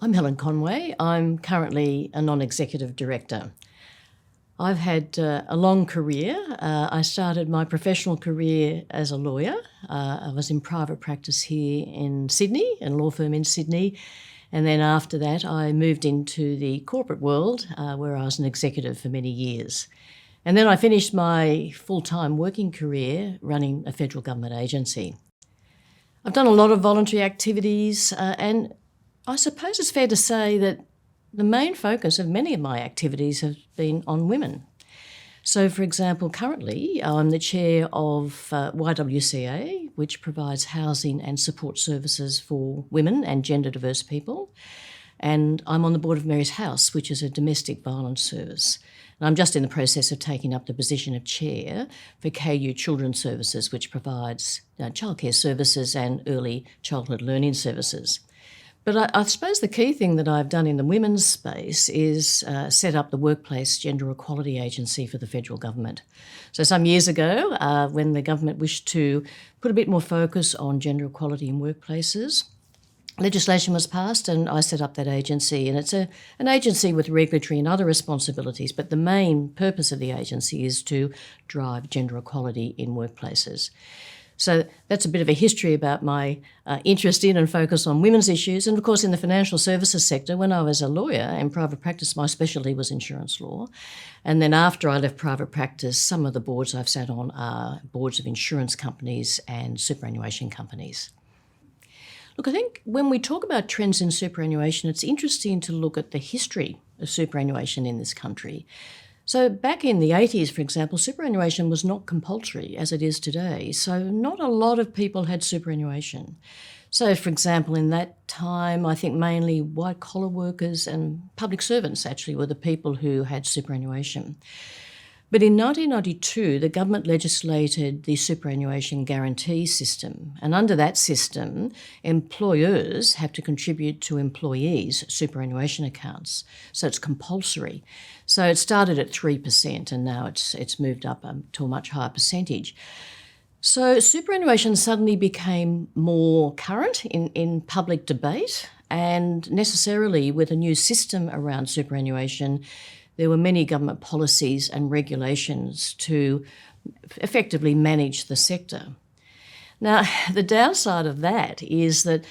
I'm Helen Conway. I'm currently a non-executive director. I've had a long career. I started my professional career as a lawyer. I was in private practice here in Sydney, in a law firm in Sydney. And then after that, I moved into the corporate world where I was an executive for many years. And then I finished my full-time working career running a federal government agency. I've done a lot of voluntary activities and I suppose it's fair to say that the main focus of many of my activities have been on women. So, for example, currently I'm the chair of YWCA, which provides housing and support services for women and gender diverse people. And I'm on the board of Mary's House, which is a domestic violence service. And I'm just in the process of taking up the position of chair for KU Children's Services, which provides childcare services and early childhood learning services. But I suppose the key thing that I've done in the women's space is set up the Workplace Gender Equality Agency for the federal government. So some years ago, when the government wished to put a bit more focus on gender equality in workplaces, legislation was passed and I set up that agency. And it's an agency with regulatory and other responsibilities, but the main purpose of the agency is to drive gender equality in workplaces. So that's a bit of a history about my interest in and focus on women's issues. And of course, in the financial services sector, when I was a lawyer in private practice, my specialty was insurance law. And then after I left private practice, some of the boards I've sat on are boards of insurance companies and superannuation companies. Look, I think when we talk about trends in superannuation, it's interesting to look at the history of superannuation in this country. So back in the 80s, for example, superannuation was not compulsory as it is today. So not a lot of people had superannuation. So, for example, in that time, I think mainly white-collar workers and public servants actually were the people who had superannuation. But in 1992, the government legislated the superannuation guarantee system. And under that system, employers have to contribute to employees' superannuation accounts. So it's compulsory. So it started at 3% and now it's moved up to a much higher percentage. So superannuation suddenly became more current in public debate, and necessarily with a new system around superannuation, there were many government policies and regulations to effectively manage the sector. Now, the downside of that is that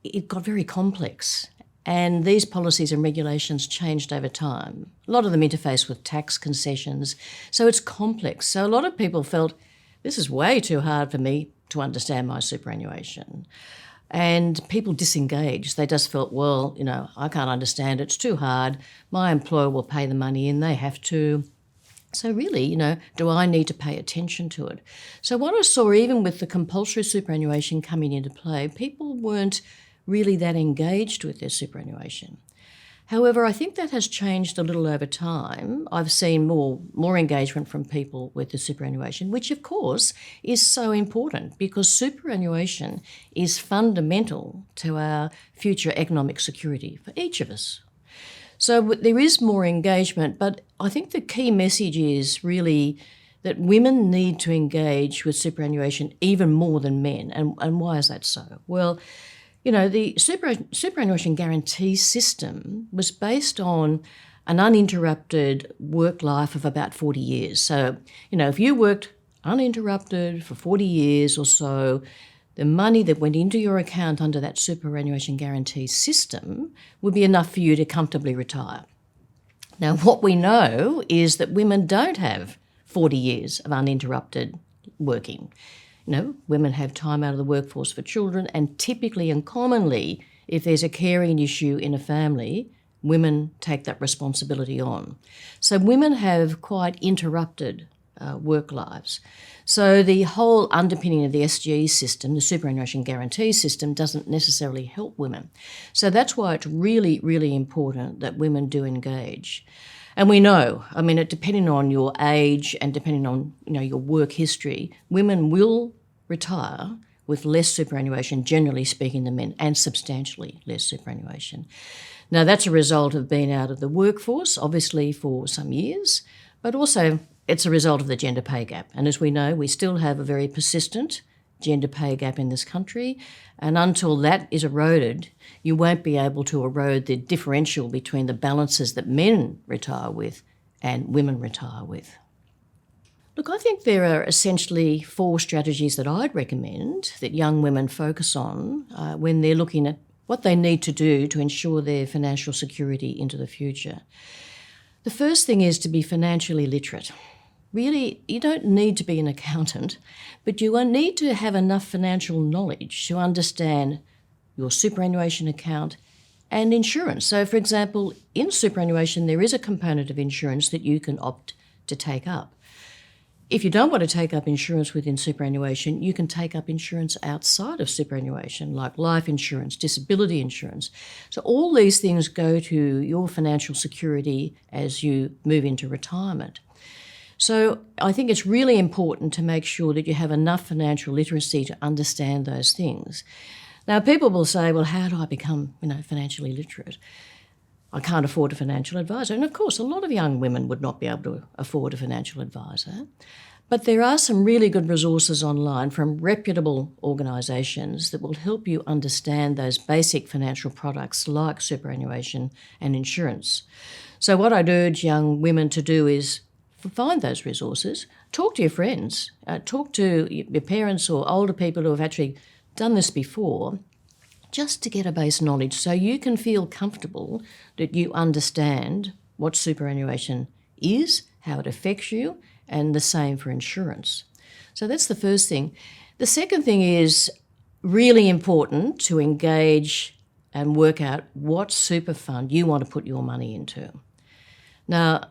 it got very complex, and these policies and regulations changed over time. A lot of them interface with tax concessions, so it's complex. So a lot of people felt, this is way too hard for me to understand my superannuation. And people disengaged. They just felt, well, I can't understand it. It's too hard. My employer will pay the money in. They have to. So really, do I need to pay attention to it? So what I saw, even with the compulsory superannuation coming into play, people weren't really that engaged with their superannuation. However, I think that has changed a little over time. I've seen more engagement from people with the superannuation, which of course is so important because superannuation is fundamental to our future economic security for each of us. So there is more engagement, but I think the key message is really that women need to engage with superannuation even more than men. And why is that so? Well, the superannuation guarantee system was based on an uninterrupted work life of about 40 years. So, if you worked uninterrupted for 40 years or so, the money that went into your account under that superannuation guarantee system would be enough for you to comfortably retire. Now, what we know is that women don't have 40 years of uninterrupted working. Women have time out of the workforce for children, and typically and commonly, if there's a caring issue in a family, women take that responsibility on. So women have quite interrupted work lives. So the whole underpinning of the SGE system, the superannuation guarantee system, doesn't necessarily help women. So that's why it's really, really important that women do engage. And we know, depending on your age and depending on, your work history, women will retire with less superannuation, generally speaking, than men, and substantially less superannuation. Now, that's a result of being out of the workforce, obviously, for some years, but also it's a result of the gender pay gap. And as we know, we still have a very persistent gender pay gap in this country, and until that is eroded, you won't be able to erode the differential between the balances that men retire with and women retire with. Look, I think there are essentially 4 strategies that I'd recommend that young women focus on when they're looking at what they need to do to ensure their financial security into the future. The first thing is to be financially literate. Really, you don't need to be an accountant, but you need to have enough financial knowledge to understand your superannuation account and insurance. So, for example, in superannuation, there is a component of insurance that you can opt to take up. If you don't want to take up insurance within superannuation, you can take up insurance outside of superannuation, like life insurance, disability insurance. So all these things go to your financial security as you move into retirement. So I think it's really important to make sure that you have enough financial literacy to understand those things. Now, people will say, well, how do I become, financially literate? I can't afford a financial advisor. And of course, a lot of young women would not be able to afford a financial advisor. But there are some really good resources online from reputable organisations that will help you understand those basic financial products like superannuation and insurance. So what I'd urge young women to do is find those resources, talk to your friends, talk to your parents or older people who have actually done this before, just to get a base knowledge so you can feel comfortable that you understand what superannuation is, how it affects you, and the same for insurance. So that's the first thing. The second thing is really important to engage and work out what super fund you want to put your money into. Now,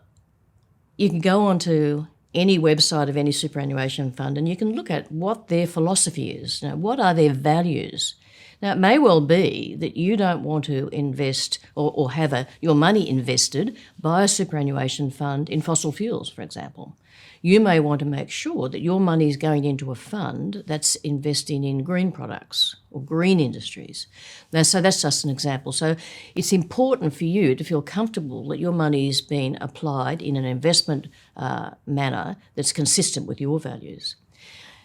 you can go onto any website of any superannuation fund and you can look at what their philosophy is. Now, what are their values? Now, it may well be that you don't want to invest or have your money invested by a superannuation fund in fossil fuels, for example. You may want to make sure that your money is going into a fund that's investing in green products or green industries. Now, so that's just an example. So it's important for you to feel comfortable that your money is being applied in an investment manner that's consistent with your values.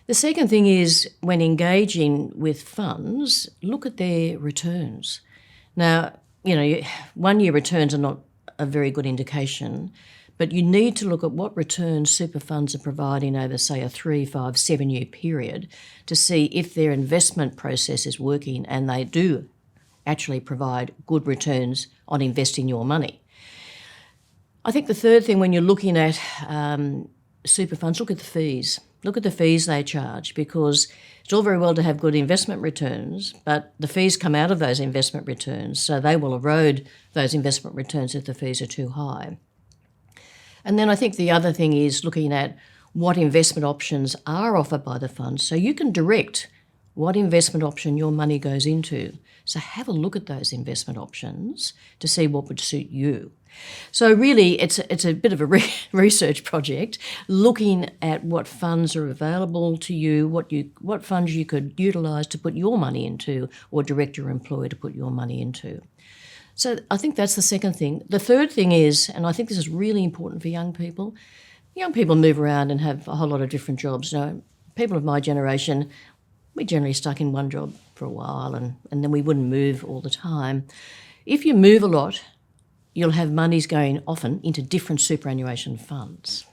The second thing is, when engaging with funds, look at their returns. Now, 1 year returns are not a very good indication, but you need to look at what returns super funds are providing over, say, a 3, 5, 7-year period to see if their investment process is working and they do actually provide good returns on investing your money. I think the third thing when you're looking at super funds, look at the fees. Look at the fees they charge, because it's all very well to have good investment returns, but the fees come out of those investment returns, so they will erode those investment returns if the fees are too high. And then I think the other thing is looking at what investment options are offered by the funds, so you can direct what investment option your money goes into. So have a look at those investment options to see what would suit you. So really, it's a bit of a research project, looking at what funds are available to you, what funds you could utilise to put your money into, or direct your employer to put your money into. So I think that's the second thing. The third thing is, and I think this is really important for young people move around and have a whole lot of different jobs. People of my generation, we're generally stuck in one job for a while and then we wouldn't move all the time. If you move a lot, you'll have monies going often into different superannuation funds.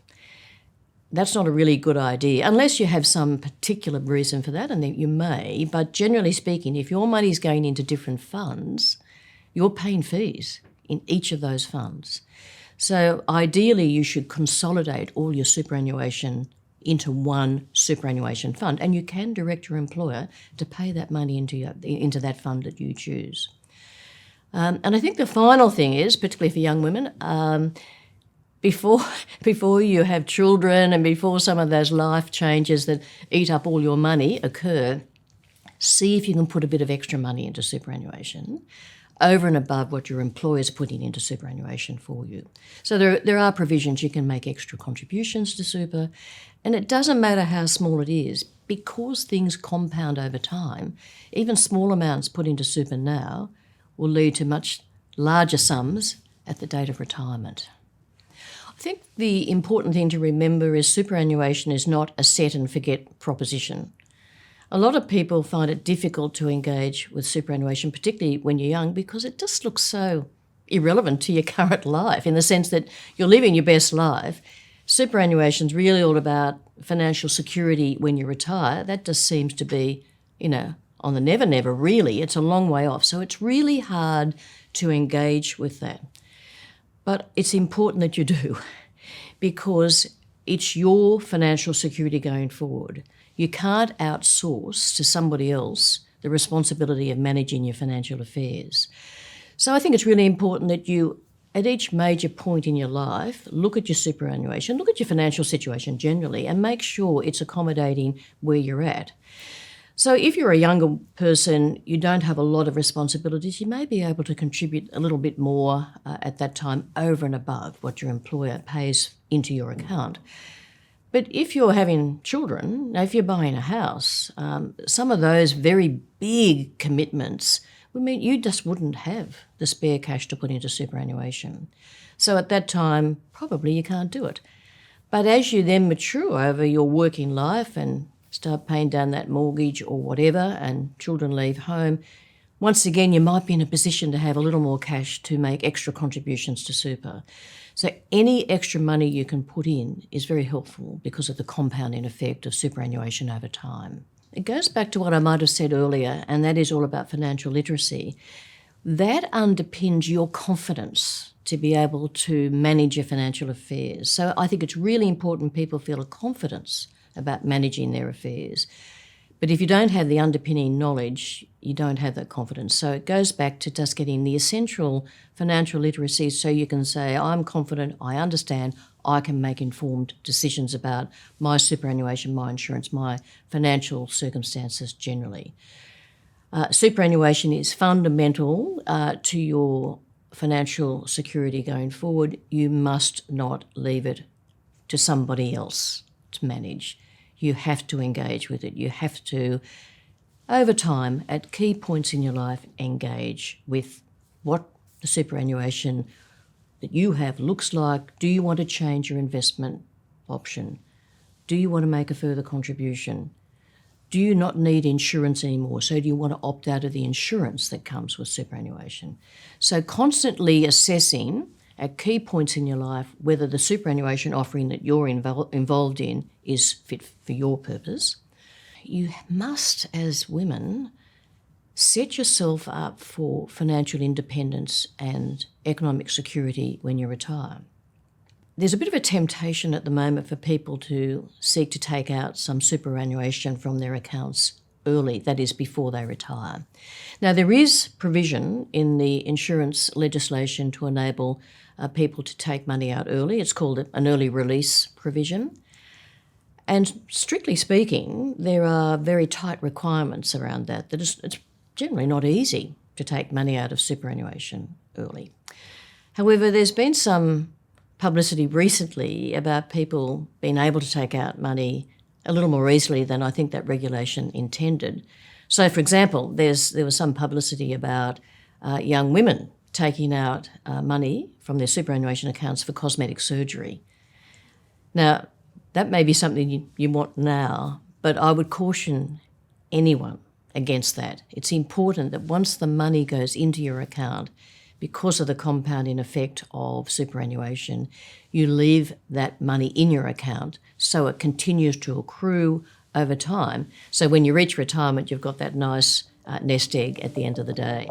That's not a really good idea, unless you have some particular reason for that, and then you may, but generally speaking, if your money's going into different funds, you're paying fees in each of those funds. So ideally, you should consolidate all your superannuation into one superannuation fund, and you can direct your employer to pay that money into that fund that you choose. And I think the final thing is, particularly for young women, before you have children and before some of those life changes that eat up all your money occur, see if you can put a bit of extra money into superannuation over and above what your employer's putting into superannuation for you. So there are provisions. You can make extra contributions to super, and it doesn't matter how small it is, because things compound over time. Even small amounts put into super now will lead to much larger sums at the date of retirement. I think the important thing to remember is superannuation is not a set and forget proposition. A lot of people find it difficult to engage with superannuation, particularly when you're young, because it just looks so irrelevant to your current life in the sense that you're living your best life. Superannuation's really all about financial security when you retire. That just seems to be, on the never, never really. It's a long way off. So it's really hard to engage with that. But it's important that you do because it's your financial security going forward. You can't outsource to somebody else the responsibility of managing your financial affairs. So I think it's really important that you, at each major point in your life, look at your superannuation, look at your financial situation generally, and make sure it's accommodating where you're at. So if you're a younger person, you don't have a lot of responsibilities, you may be able to contribute a little bit more at that time over and above what your employer pays into your account. But if you're having children, if you're buying a house, some of those very big commitments would mean you just wouldn't have the spare cash to put into superannuation. So at that time, probably you can't do it. But as you then mature over your working life and start paying down that mortgage or whatever, and children leave home, once again, you might be in a position to have a little more cash to make extra contributions to super. So any extra money you can put in is very helpful because of the compounding effect of superannuation over time. It goes back to what I might have said earlier, and that is all about financial literacy. That underpins your confidence to be able to manage your financial affairs. So I think it's really important people feel a confidence about managing their affairs. But if you don't have the underpinning knowledge, you don't have that confidence. So it goes back to just getting the essential financial literacy so you can say, I'm confident, I understand, I can make informed decisions about my superannuation, my insurance, my financial circumstances generally. Superannuation is fundamental to your financial security going forward. You must not leave it to somebody else to manage. You have to engage with it. You have to, over time, at key points in your life, engage with what the superannuation that you have looks like. Do you want to change your investment option? Do you want to make a further contribution? Do you not need insurance anymore? So do you want to opt out of the insurance that comes with superannuation? So constantly assessing at key points in your life whether the superannuation offering that you're involved in is fit for your purpose. You must, as women, set yourself up for financial independence and economic security when you retire. There's a bit of a temptation at the moment for people to seek to take out some superannuation from their accounts early, that is, before they retire. Now, there is provision in the insurance legislation to enable people to take money out early. It's called an early release provision. And strictly speaking, there are very tight requirements around that. It's generally not easy to take money out of superannuation early. However, there's been some publicity recently about people being able to take out money a little more easily than I think that regulation intended. So, for example, there was some publicity about young women taking out money from their superannuation accounts for cosmetic surgery. Now, that may be something you want now, but I would caution anyone against that. It's important that once the money goes into your account, because of the compounding effect of superannuation, you leave that money in your account so it continues to accrue over time. So when you reach retirement, you've got that nice nest egg at the end of the day.